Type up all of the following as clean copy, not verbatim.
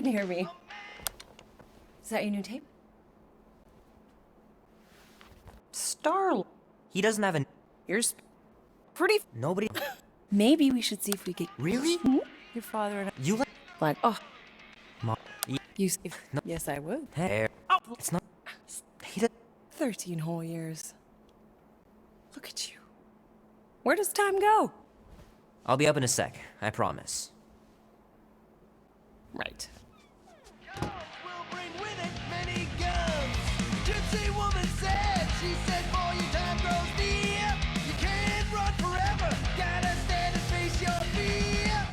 couldn't hear me. Is that your new tape? Star. He doesn't have an. Here's pretty. Nobody. Maybe we should see if we could. Really? Your father and You like. like. Oh, Mom. you. No. Yes, I would. Hey. It's not. He does. 13 whole years. Look at you. Where does time go? I'll be up in a sec. I promise. Right. Will bring with it many guns. Gypsy woman said, she said, boy, your time grows near. You can't run forever, gotta stand and face your fear.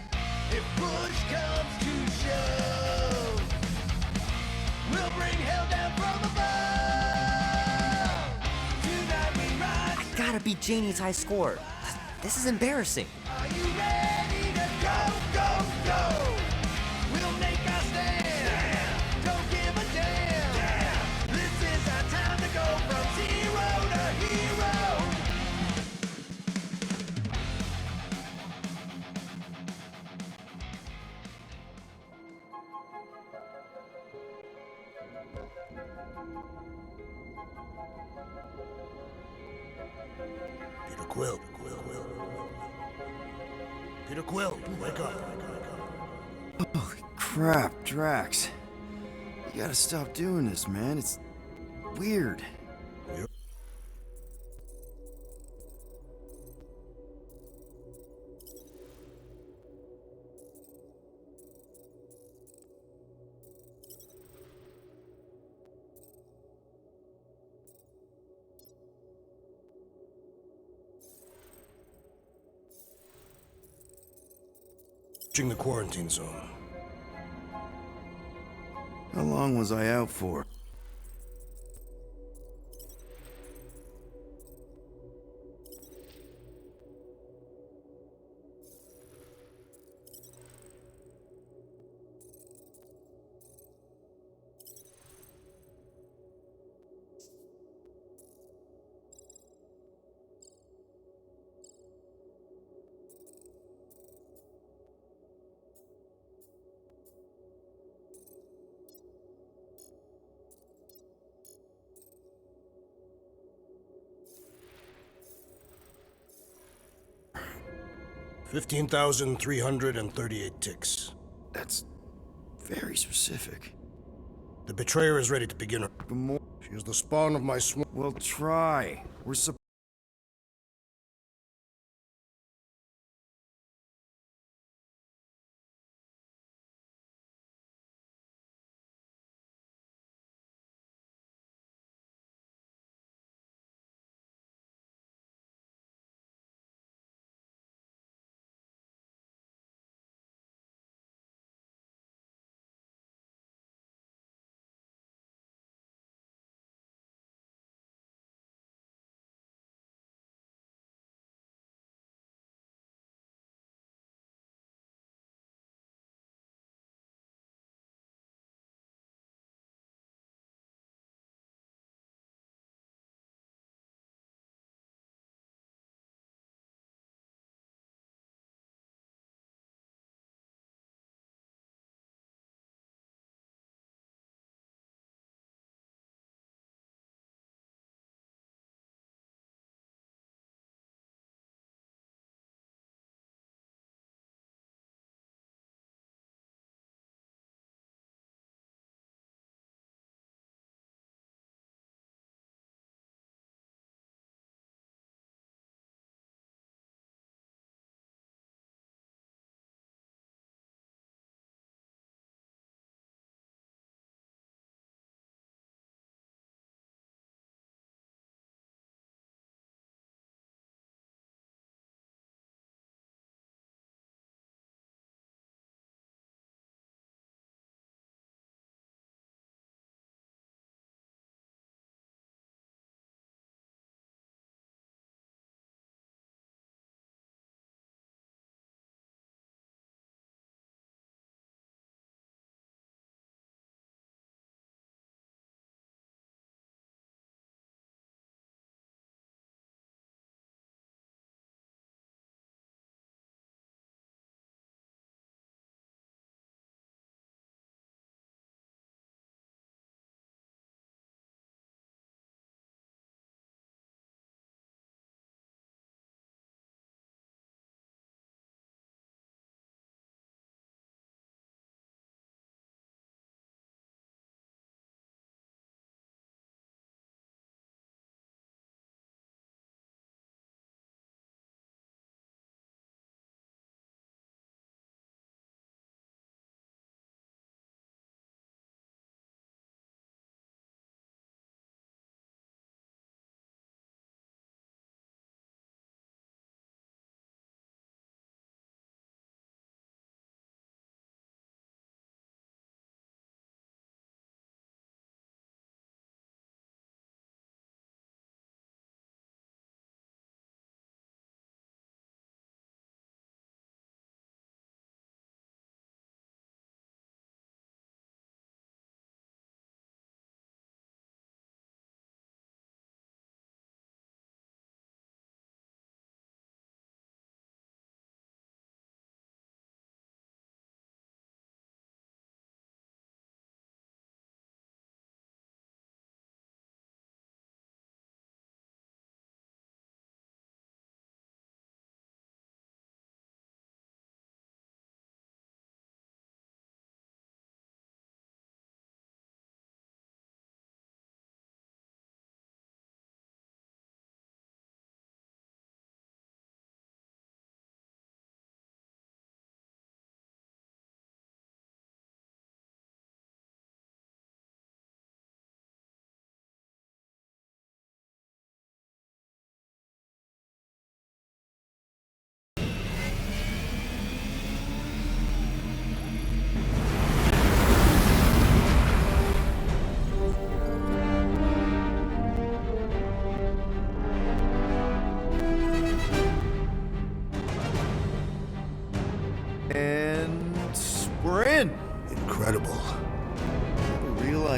If push comes to shove, we'll bring hell down from above. Tonight we ride. Gotta beat Janie's high score. This is embarrassing. Are you ready to go, go, go? We'll make our stand. Don't give a damn. This is our time to go from zero to hero. Peter Quill. Peter Quill, wake up. Holy crap, Drax. You gotta stop doing this, man. It's weird. Reaching the quarantine zone. How long was I out for? $15,338 ticks. That's very specific. The betrayer is ready to begin her. But more. She is the spawn of my swarm. We'll try. We're supposed.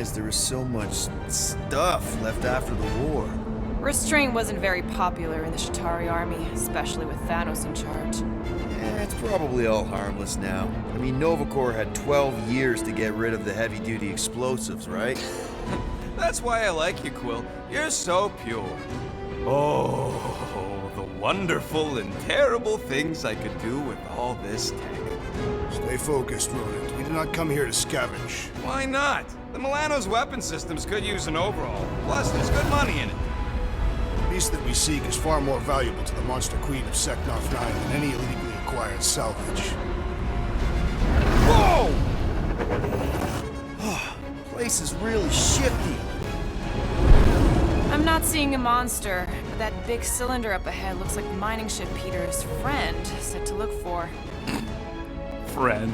realize there was so much stuff left after the war. Restraint wasn't very popular in the Shatari army, especially with Thanos in charge. It's probably all harmless now. I mean, Nova Corps had 12 years to get rid of the heavy-duty explosives, right? That's why I like you, Quill. You're so pure. Oh, the wonderful and terrible things I could do with all this tech. Stay focused, Rodent. We did not come here to scavenge. Why not? The Milano's weapon systems could use an overhaul. Plus, there's good money in it. The beast that we seek is far more valuable to the Monster Queen of Seknarf 9 than any illegally acquired salvage. Whoa! Place is really shifty. I'm not seeing a monster, but that big cylinder up ahead looks like the mining ship Peter's friend said to look for. Friend.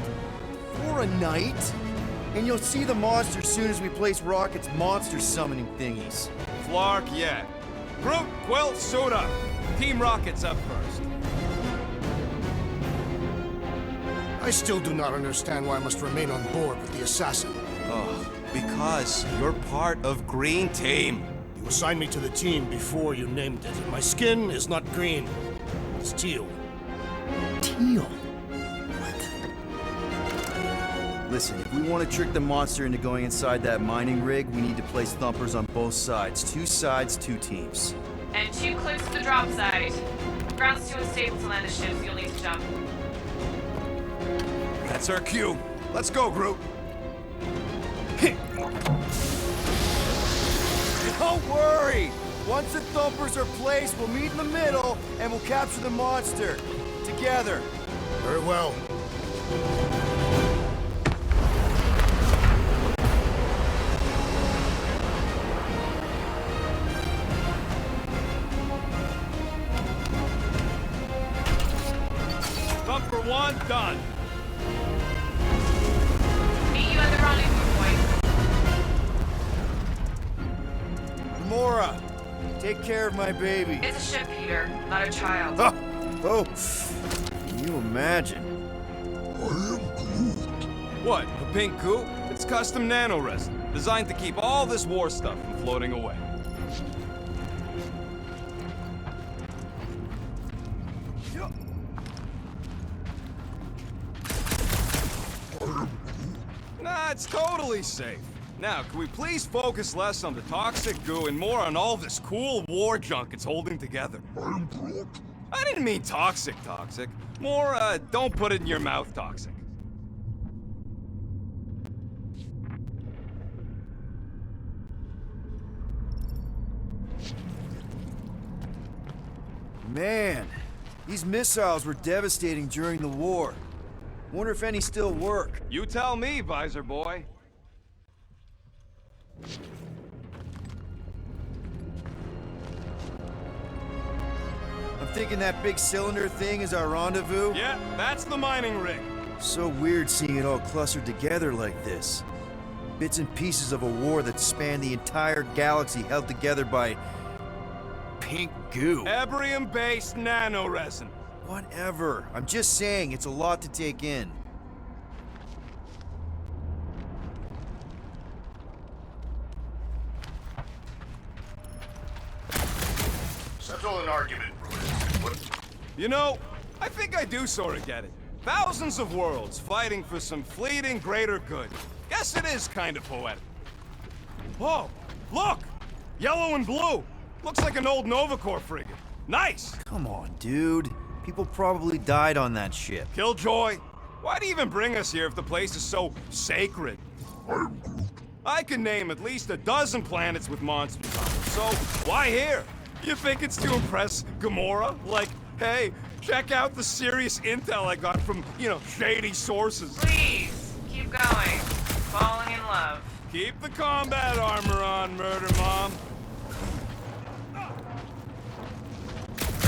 For a night? And you'll see the monster soon as we place Rocket's monster summoning thingies. Flark, yeah. Groot, Quill, suit up. Team Rocket's up first. I still do not understand why I must remain on board with the assassin. Oh, because you're part of Green Team. You assigned me to the team before you named it, and my skin is not green. It's teal. Teal? Listen, if we want to trick the monster into going inside that mining rig, we need to place thumpers on both sides. 2 sides, 2 teams. And 2 clicks to the drop site. Ground's too unstable to land the ship, so you'll need to jump. That's our cue. Let's go, Groot. Don't worry! Once the thumpers are placed, we'll meet in the middle, and we'll capture the monster. Together. Very well. Bumper 1 done. Meet you at the rendezvous point. Mora, take care of my baby. It's a ship, Peter, not a child. Oh, can you imagine? What, a pink coupe? It's custom nanoresin, designed to keep all this war stuff from floating away. Nah, it's totally safe. Now, can we please focus less on the toxic goo and more on all this cool war junk it's holding together? I didn't mean toxic. More, don't put it in your mouth toxic. Man, these missiles were devastating during the war. Wonder if any still work. You tell me, Visor Boy. I'm thinking that big cylinder thing is our rendezvous. Yeah, that's the mining rig. So weird seeing it all clustered together like this. Bits and pieces of a war that spanned the entire galaxy held together by pink goo. Ebrium-based nanoresin. Whatever. I'm just saying, it's a lot to take in. Settle an argument, Rodent. You know, I think I do sort of get it. Thousands of worlds fighting for some fleeting greater good. Guess it is kind of poetic. Whoa, look! Yellow and blue. Looks like an old Nova Corps frigate. Nice! Come on, dude. People probably died on that ship. Killjoy, why'd he even bring us here if the place is so sacred? I can name at least a dozen planets with monsters on them, so why here? You think it's to impress Gamora? Like, hey, check out the serious intel I got from, shady sources. Please, keep going. Falling in love. Keep the combat armor on, Murder Mom.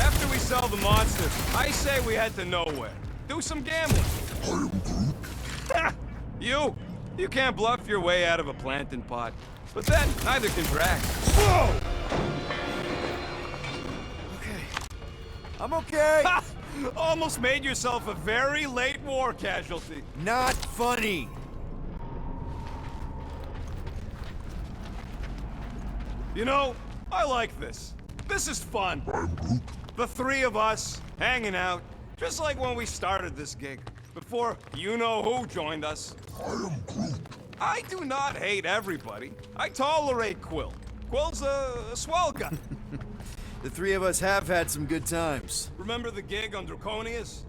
After we sell the monster, I say we head to nowhere. Do some gambling. You can't bluff your way out of a plantain pot. But then, neither can Drax. Whoa! I'm okay. Ha! Almost made yourself a very late war casualty. Not funny. You know, I like this. This is fun. The three of us, hanging out, just like when we started this gig, before you-know-who joined us. I do not hate everybody. I tolerate Quill. Quill's a swell guy. The three of us have had some good times. Remember the gig on Draconius?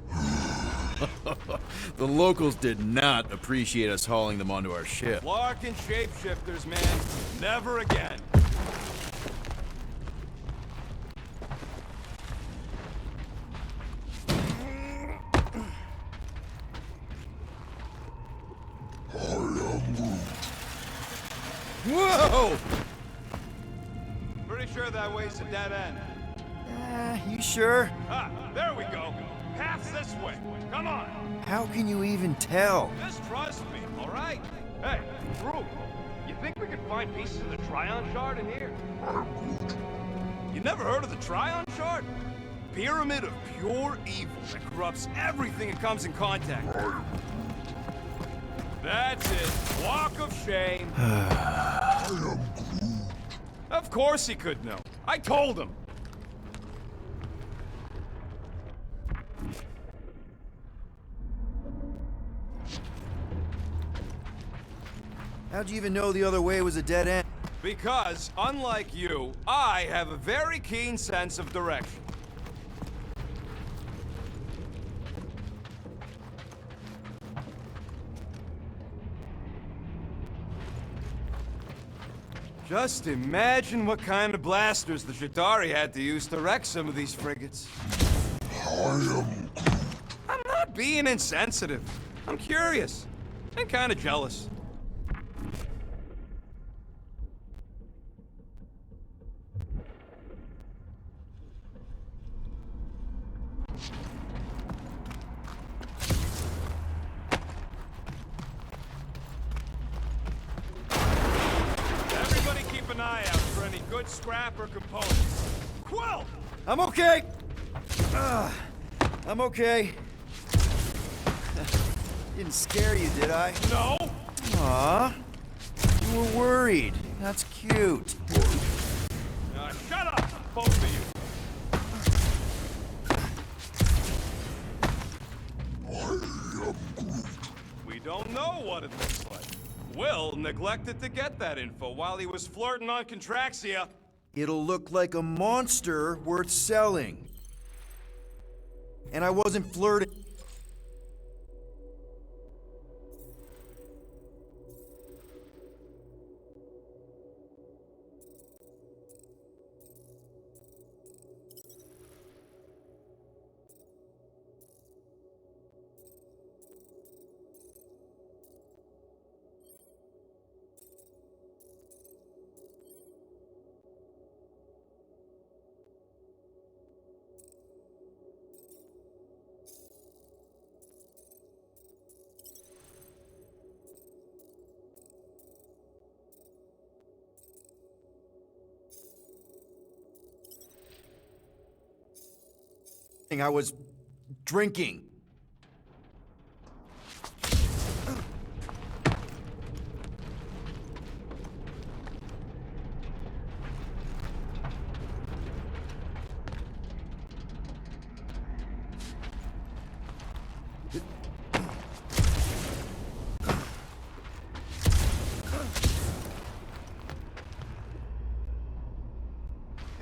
The locals did not appreciate us hauling them onto our ship. Larkin shapeshifters, man. Never again. Whoa! Pretty sure that way's a dead end. You sure? Ah, there we go. Path's this way. Come on. How can you even tell? Just trust me, all right? Hey, Drew, you think we could find pieces of the Trion Shard in here? You never heard of the Trion Shard? Pyramid of pure evil that corrupts everything it comes in contact with. That's it. Walk of shame. Of course he could know. I told him. How'd you even know the other way was a dead end? Because, unlike you, I have a very keen sense of direction. Just imagine what kind of blasters the Chitauri had to use to wreck some of these frigates. I'm not being insensitive. I'm curious and kind of jealous. Everybody keep an eye out for any good scrap or components. Quill! I'm okay! I'm okay. Didn't scare you, did I? No! Aw. You were worried. That's cute. Shut up, both of you. We don't know what it looks like. Will neglected to get that info while he was flirting on Contraxia. It'll look like a monster worth selling. And I wasn't flirting. I was drinking.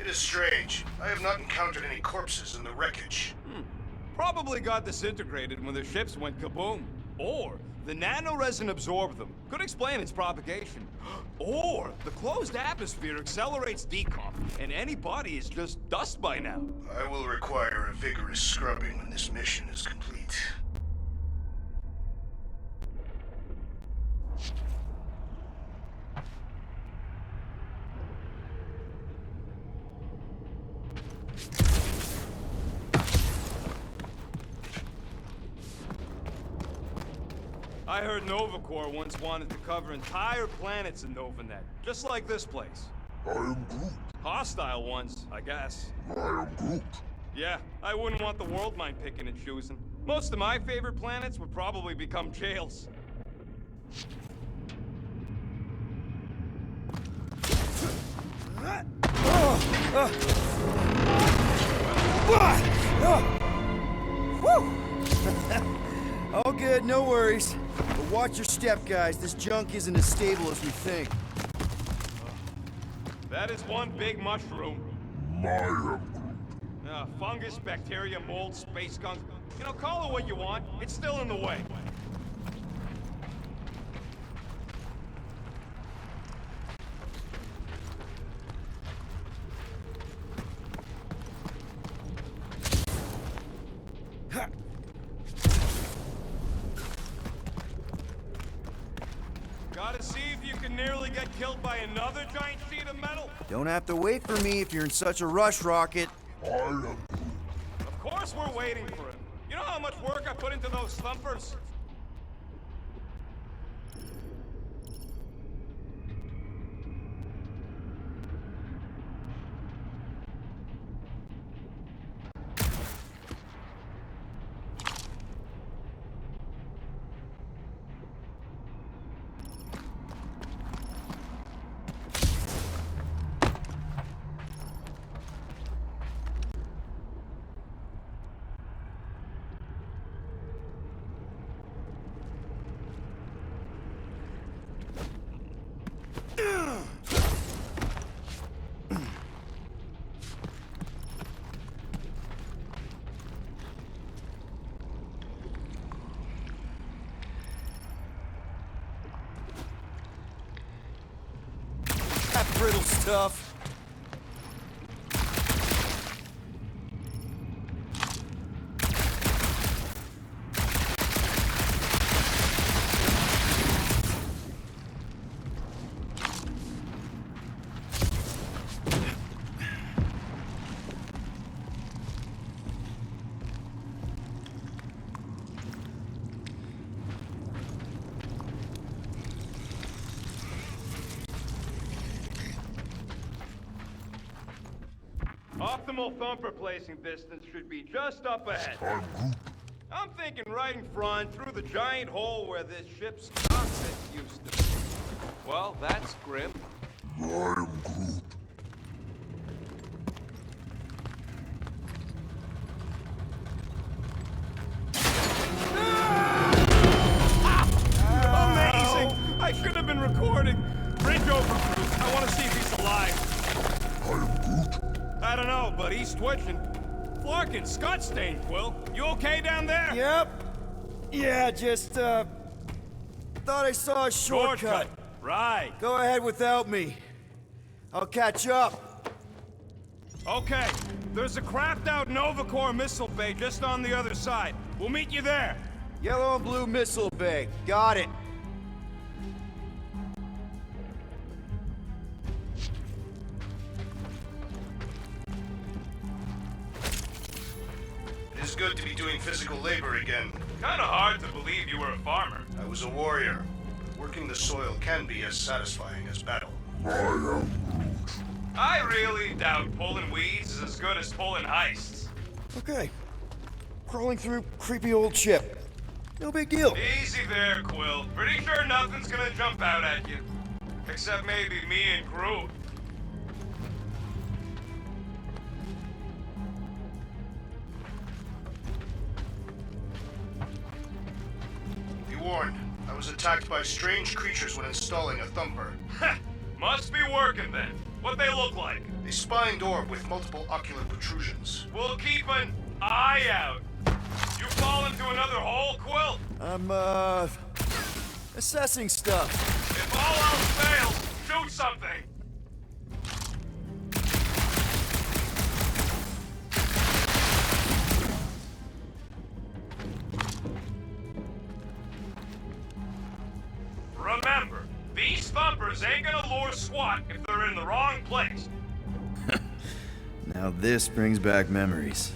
It is strange. I have not encountered any corpses in the wreckage. Probably got disintegrated when the ships went kaboom. Or the nanoresin absorbed them. Could explain its propagation. Or the closed atmosphere accelerates decomp, and any body is just dust by now. I will require a vigorous scrubbing when this mission is complete. I heard NovaCorps once wanted to cover entire planets in NovaNet, just like this place. I am Groot. Hostile ones, I guess. I am Groot. Yeah, I wouldn't want the world mind picking and choosing. Most of my favorite planets would probably become jails. All good, no worries. But watch your step, guys. This junk isn't as stable as we think. That is one big mushroom. I am Fungus, bacteria, mold, space gunk. You know, call it what you want. It's still in the way. Gotta see if you can nearly get killed by another giant sheet of metal. Don't have to wait for me if you're in such a rush, Rocket. Of course we're waiting for him. You know how much work I put into those thumpers? That brittle stuff. Optimal thumper placing distance should be just up ahead. I'm thinking right in front, through the giant hole where this ship's cockpit used to be. Well, that's grim. I am Groot. Amazing! I should have been recording. Bridge over, Bruce. I want to see if he's alive. I am Groot. I don't know, but he's twitching. Flarkin, Scott stained, Quill. You okay down there? Yep. Yeah, just, thought I saw a shortcut. Right. Go ahead without me. I'll catch up. Okay. There's a crapped out Nova Corps missile bay just on the other side. We'll meet you there. Yellow and blue missile bay. Got it. It is good to be doing physical labor again. Kinda hard to believe you were a farmer. I was a warrior. Working the soil can be as satisfying as battle. I am Groot. I really doubt pulling weeds is as good as pulling heists. Okay. Crawling through creepy old ship. No big deal. Easy there, Quill. Pretty sure nothing's gonna jump out at you. Except maybe me and Groot. Be warned, I was attacked by strange creatures when installing a thumper. Must be working then. What they look like? A spined orb with multiple ocular protrusions. We'll keep an eye out. You fall into another hole, Quill? I'm, assessing stuff. If all else fails, shoot something. Remember, these thumpers ain't gonna lure SWAT if they're in the wrong place. Now this brings back memories.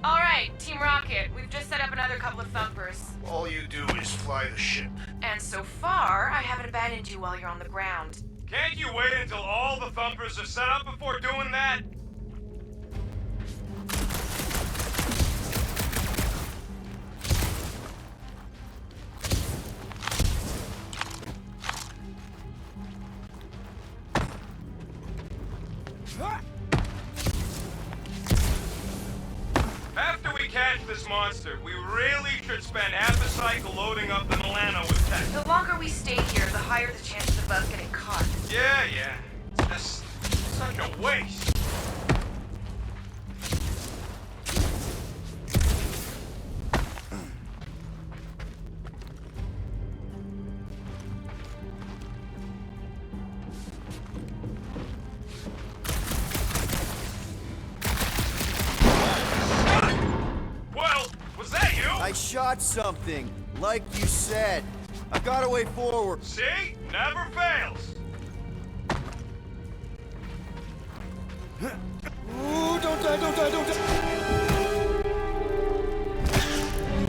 All right, Team Rocket, we've just set up another couple of thumpers. All you do is fly the ship. And so far, I haven't abandoned you while you're on the ground. Can't you wait until all the thumpers are set up before doing that? monster, we really should spend half a cycle loading up the Milano with tech. The longer we stay here, the higher the chances of us getting caught. Yeah. It's just such a waste. I shot something, like you said. I got a way forward. See? Never fails. Ooh, don't die.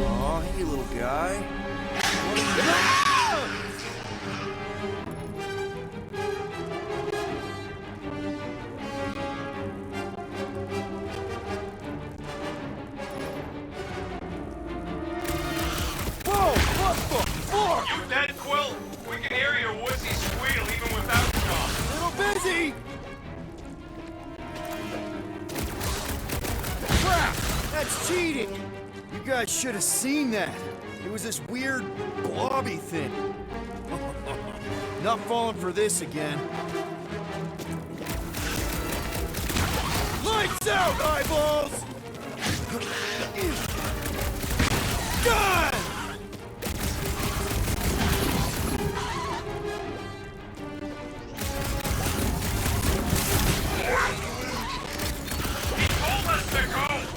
Aw, hey, little guy. You dead, Quill? We can hear your woodsy squeal even without John. Little busy! Crap! That's cheating! You guys should have seen that. It was this weird blobby thing. Not falling for this again. Lights out, eyeballs! God!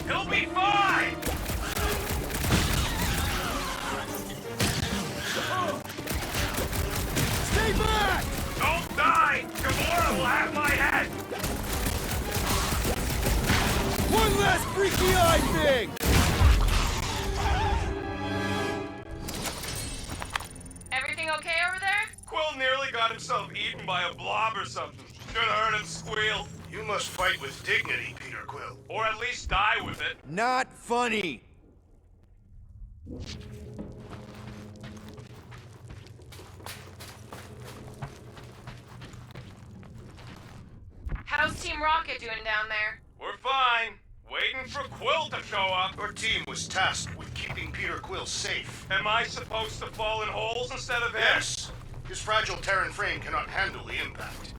He'll be fine! Stay back! Don't die! Gamora will have my head! One last freaky eye thing! Everything okay over there? Quill nearly got himself eaten by a blob or something. Should have heard him squeal. You must fight with dignity, Peter Quill. Or at least die with it. Not funny! How's Team Rocket doing down there? We're fine. Waiting for Quill to show up. Your team was tasked with keeping Peter Quill safe. Am I supposed to fall in holes instead of him? Yes. His fragile Terran frame cannot handle the impact.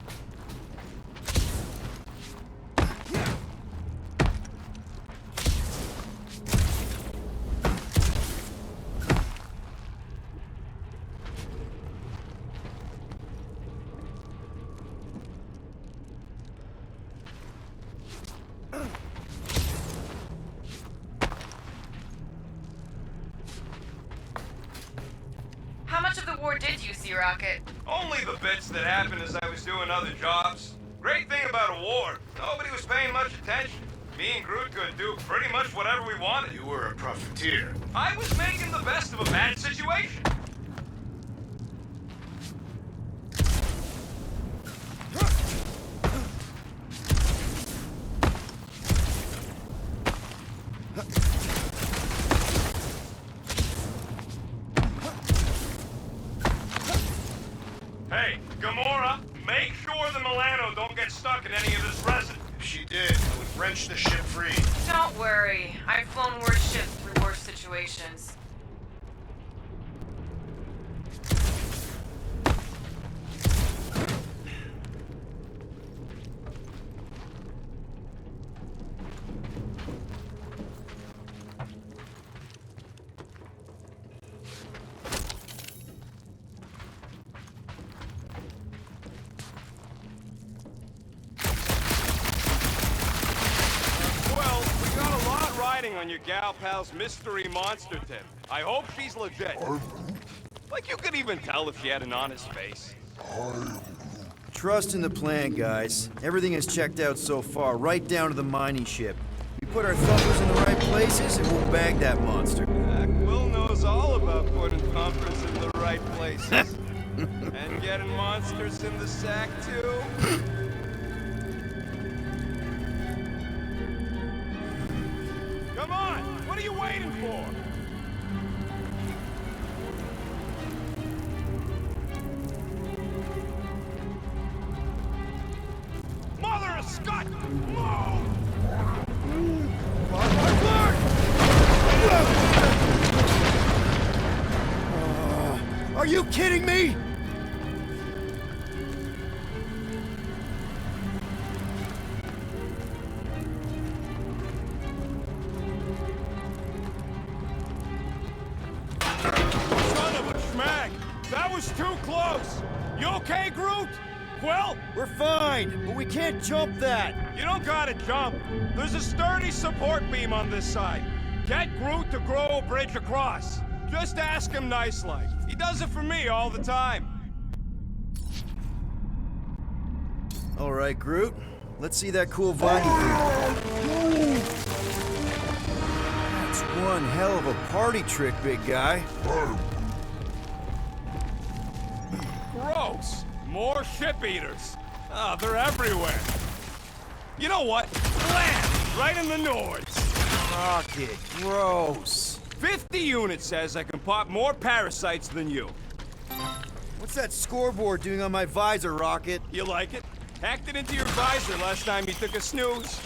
How much of the war did you see, Rocket? Only the bits that happened as I was doing other jobs. Great thing about a war, nobody was paying much attention. Me and Groot could do pretty much whatever we wanted. You were a profiteer. I was making the best of a bad situation. Hey, Gamora, make sure the Milano don't get stuck in any of this resin. If she did, I would wrench the ship free. Don't worry. I've flown worse ships through worse situations. On your gal pal's mystery monster tip. I hope she's legit. Like you could even tell if she had an honest face. Trust in the plan, guys. Everything is checked out so far, right down to the mining ship. We put our thumbers in the right places and we'll bag that monster. Quill knows all about putting thumpers in the right places. And getting monsters in the sack, too. Come on! What are you waiting for? Mother of Scott! Move! you kidding me? Son of a schmag! That was too close! You okay, Groot? Well, We're fine, but we can't jump that. you don't gotta jump. There's a sturdy support beam on this side. Get Groot to grow a bridge across. Just ask him nice-like. He does it for me all the time. All right, Groot. Let's see that cool vine. That's one hell of a party trick, big guy. Gross. More ship eaters. Oh, they're everywhere. You know what? Blam! Right in the Nords. Rocket, gross. 50 units says I can pop more parasites than you. What's that scoreboard doing on my visor, Rocket? You like it? Hacked it into your visor last time you took a snooze.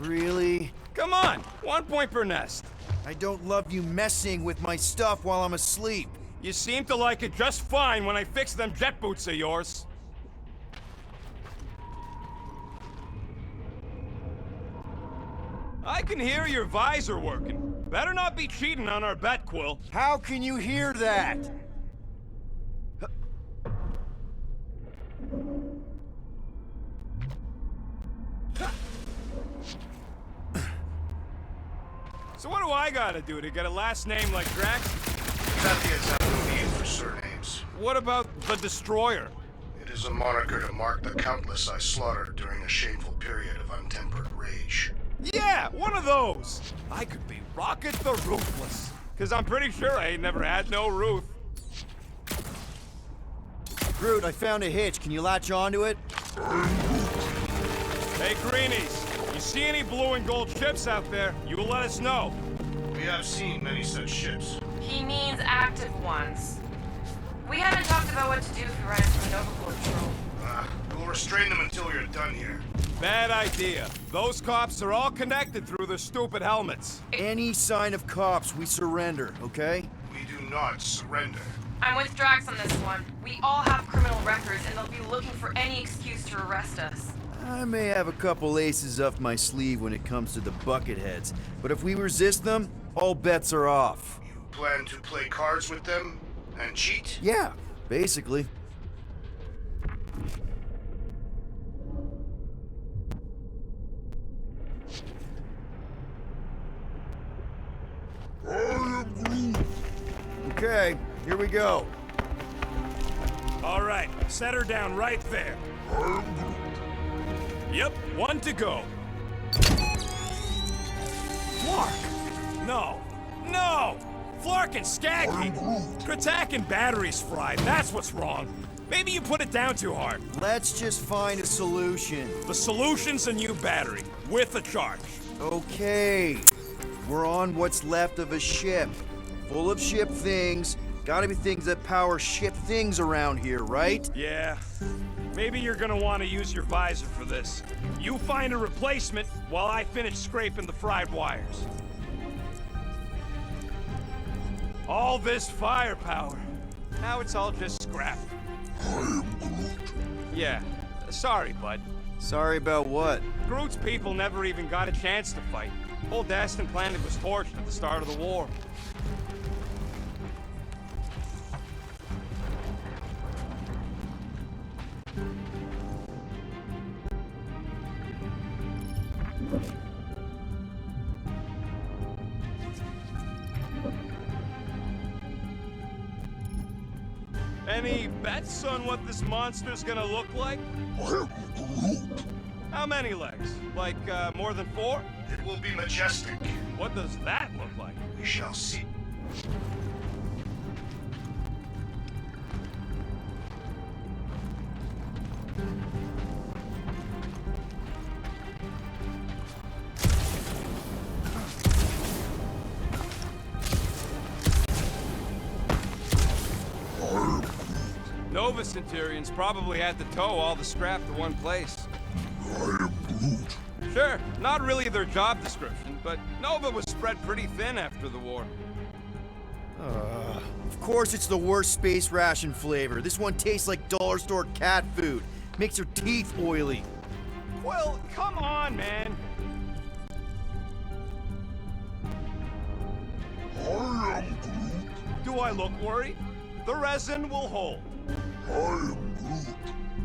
Really? Come on, 1 point per nest. I don't love you messing with my stuff while I'm asleep. You seem to like it just fine when I fix them jet boots of yours. I can hear your visor working. Better not be cheating on our bet, Quill. How can you hear that? So what do I gotta do to get a last name like Drax? That the exact name for surnames. What about the Destroyer? It is a moniker to mark the countless I slaughtered during a shameful period of untempered rage. Yeah, one of those. I could be Rocket the Ruthless. Cause I'm pretty sure I ain't never had no Ruth. Groot, I found a hitch. Can you latch onto it? Hey, Greenies. You see any blue and gold ships out there, you will let us know. We have seen many such ships. He means active ones. We haven't talked about what to do if we run into a Nova Corps patrol. We'll restrain them until you're done here. Bad idea. Those cops are all connected through their stupid helmets. Any sign of cops, we surrender, okay? We do not surrender. I'm with Drax on this one. We all have criminal records, and they'll be looking for any excuse to arrest us. I may have a couple aces up my sleeve when it comes to the bucketheads, but if we resist them, all bets are off. You plan to play cards with them and cheat? Yeah, basically. Okay, here we go. All right, set her down right there. Yep, one to go. Flark! No! No! Flark and Skaggy! Kratak and batteries fried, that's what's wrong. Maybe you put it down too hard. Let's just find a solution. The solution's a new battery, with a charge. Okay, we're on what's left of a ship. Full of ship things. Gotta be things that power ship things around here, right? Yeah. Maybe you're gonna want to use your visor for this. You find a replacement while I finish scraping the fried wires. All this firepower. Now it's all just scrap. Yeah. Sorry, bud. Sorry about what? Groot's people never even got a chance to fight. Whole Daston planet was torched at the start of the war. Any bets on what this monster's gonna look like? How many legs? Like, more than 4? It will be majestic. What does that look like? We shall see. Nova Centurions probably had to tow all the scrap to one place. I am Groot. Sure, not really their job description, but Nova was spread pretty thin after the war. Of course it's the worst space ration flavor. This one tastes like dollar store cat food. Makes your teeth oily. Well, come on, man. I am Groot. Do I look worried? The resin will hold. I am Groot.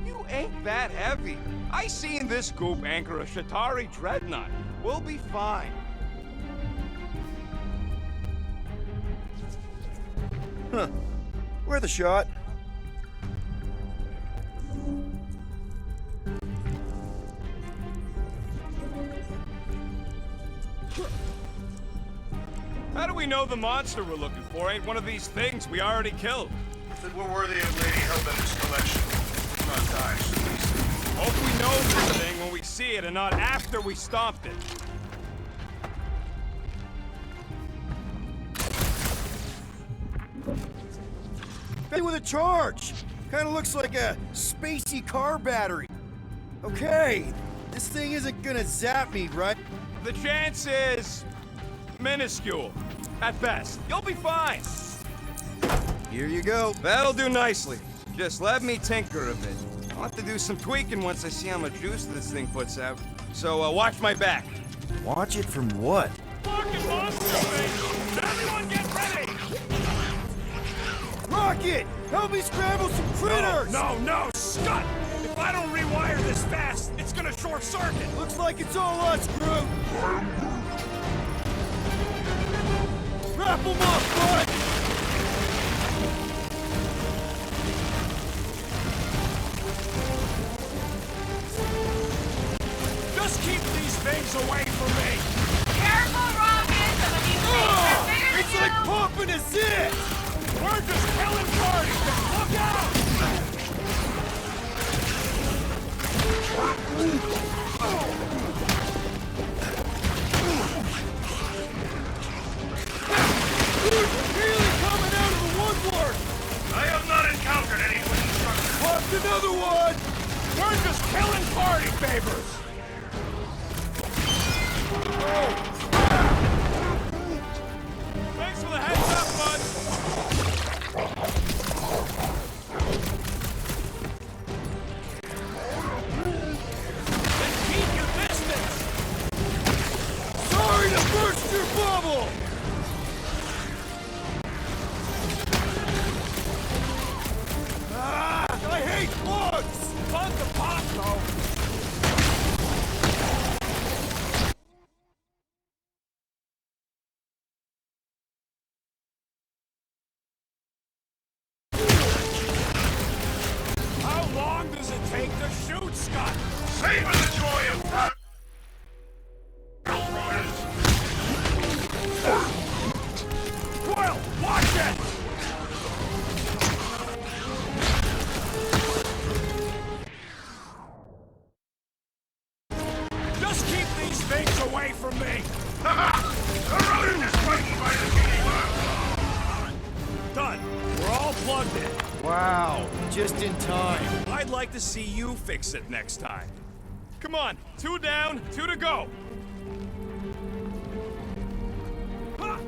You ain't that heavy. I seen this goop anchor a Shatari dreadnought. We'll be fine. Huh. Worth a shot. How do we know the monster we're looking for ain't one of these things we already killed? If it were worthy of Lady Hellbender's collection, it would not die so easily. Hope we know this thing when we see it and not after we stomped it. Hey, with a charge! Kinda looks like a spacey car battery. Okay, this thing isn't gonna zap me, right? The chance is minuscule. At best. You'll be fine. Here you go. That'll do nicely. Just let me tinker a bit. I'll have to do some tweaking once I see how much juice this thing puts out. So, watch my back. Watch it from what? Fucking monster thing! Everyone get ready! Rocket! Help me scramble some critters! No, Scott! If I don't rewire this fast, it's gonna short circuit! Looks like it's all us, Groot! Wrap 'em up, bud! Just keep these things away from me! Careful, Rocket! Some of these things are bigger than It's you! like pumping a zit! We're just killing parties! Look out! Really coming out of the woodwork! I have not encountered any wooden structure. Popped another one! We're just killing party favors! Thanks for the heads up, bud! Then keep your distance! Sorry to burst your bubble! I hate bugs! Fun to pop, though! How long does it take to shoot, Scott? Savor the joy of that! Well, watch it! Just keep these things away from me! The rodent is frightened by the kitty bug! Done. We're all plugged in. Wow, just in time. I'd like to see you fix it next time. Come on, 2 down, 2 to go. Ha!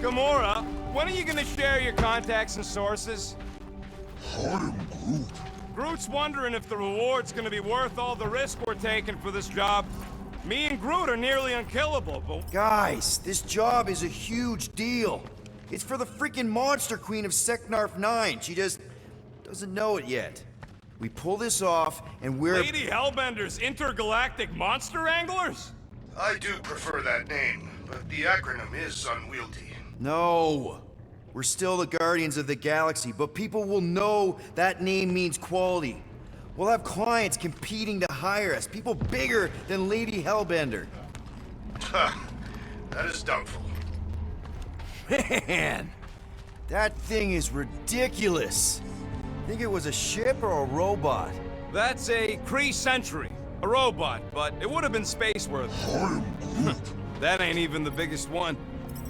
Gamora, when are you gonna share your contacts and sources? I am Groot. Groot's wondering if the reward's gonna be worth all the risk we're taking for this job. Me and Groot are nearly unkillable, but Guys, this job is a huge deal. It's for the freaking Monster Queen of Seknarf 9. She just doesn't know it yet. We pull this off, and we're... Lady Hellbender's intergalactic monster anglers? I do prefer that name, but the acronym is unwieldy. No. We're still the Guardians of the Galaxy, but people will know that name means quality. We'll have clients competing to hire us, people bigger than Lady Hellbender. Ha! That is doubtful. Man, that thing is ridiculous. Think it was a ship or a robot? That's a Kree Sentry, a robot, but it would have been space-worthy. I am Groot. That ain't even the biggest one.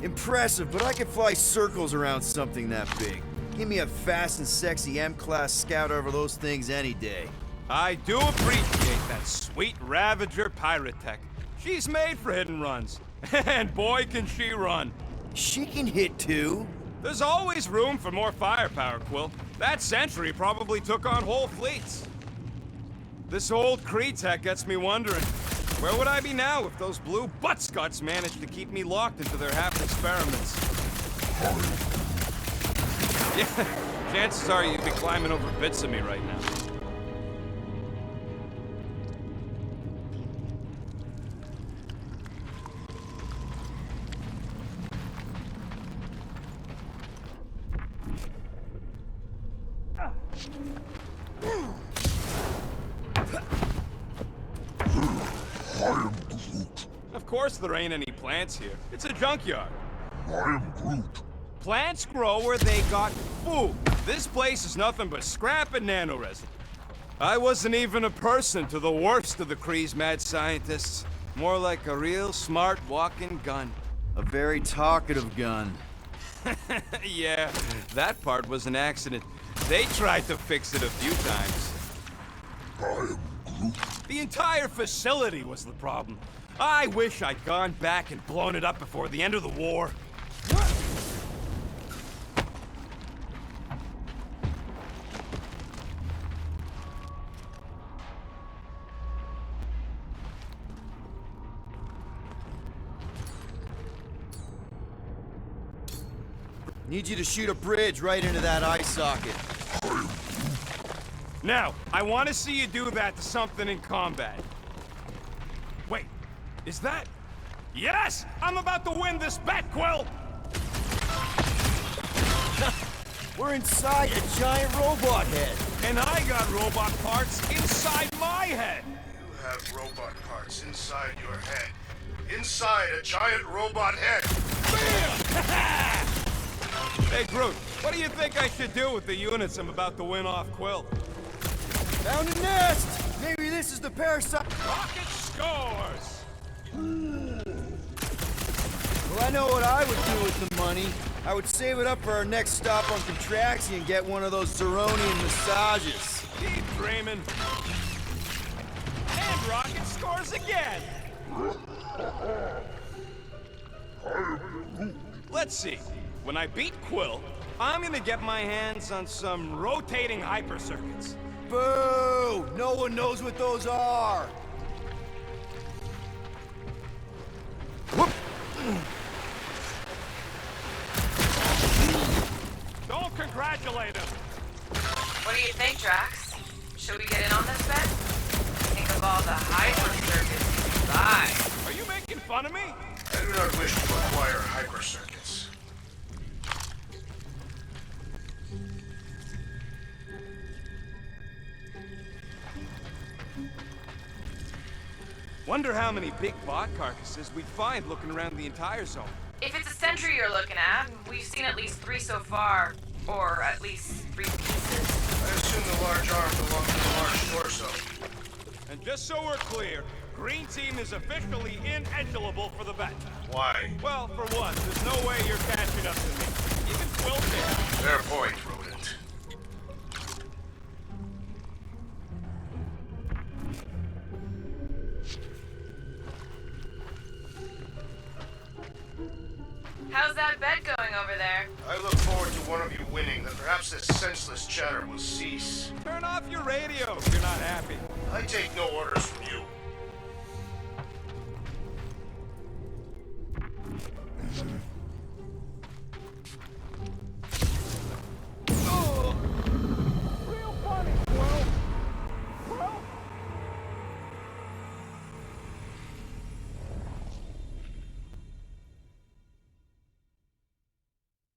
Impressive, but I could fly circles around something that big. Give me a fast and sexy M-Class Scout over those things any day. I do appreciate that sweet Ravager pirate tech. She's made for hit and runs. And boy, can she run. She can hit too. There's always room for more firepower, Quill. That Sentry probably took on whole fleets. This old Kree tech gets me wondering, where would I be now if those blue butt-scuts managed to keep me locked into their half experiments? Yeah, chances are you'd be climbing over bits of me right now. Of course there ain't any plants here. It's a junkyard. I am Groot. Plants grow where they got food. This place is nothing but scrap and nanoresin. I wasn't even a person to the worst of the Kree's mad scientists. More like a real smart walking gun. A very talkative gun. Yeah, that part was an accident. They tried to fix it a few times. I am Groot. The entire facility was the problem. I wish I'd gone back and blown it up before the end of the war. Need you to shoot a bridge right into that eye socket. Now, I want to see you do that to something in combat. Wait, is that... Yes! I'm about to win this bet, Quill! We're inside a giant robot head. And I got robot parts inside my head! You have robot parts inside your head. Inside a giant robot head. Bam! Hey, Groot, what do you think I should do with the units I'm about to win off Quill? Found a nest! Maybe this is the parasite. Rocket scores! Well, I know what I would do with the money. I would save it up for our next stop on Contraxi and get one of those Zeronian massages. Keep dreaming. And Rocket scores again! Let's see. When I beat Quill, I'm gonna get my hands on some rotating hyper circuits. Boo! No one knows what those are! Whoop! Don't congratulate him! What do you think, Drax? Should we get in on this bet? Think of all the hyper circuits you could buy. Are you making fun of me? I do not wish to acquire hyper circuits. Wonder how many big bot carcasses we'd find looking around the entire zone. If it's a sentry you're looking at, we've seen at least 3 so far. Or at least 3 pieces. I assume the large arm belongs to the large torso. And just so we're clear, Green Team is officially ineligible for the bet. Why? Well, for one, there's no way you're catching up to me. Even Quill can. Fair point, Rodent. How's that bet going over there? I look forward to one of you winning, then perhaps this senseless chatter will cease. Turn off your radio if you're not happy. I take no orders from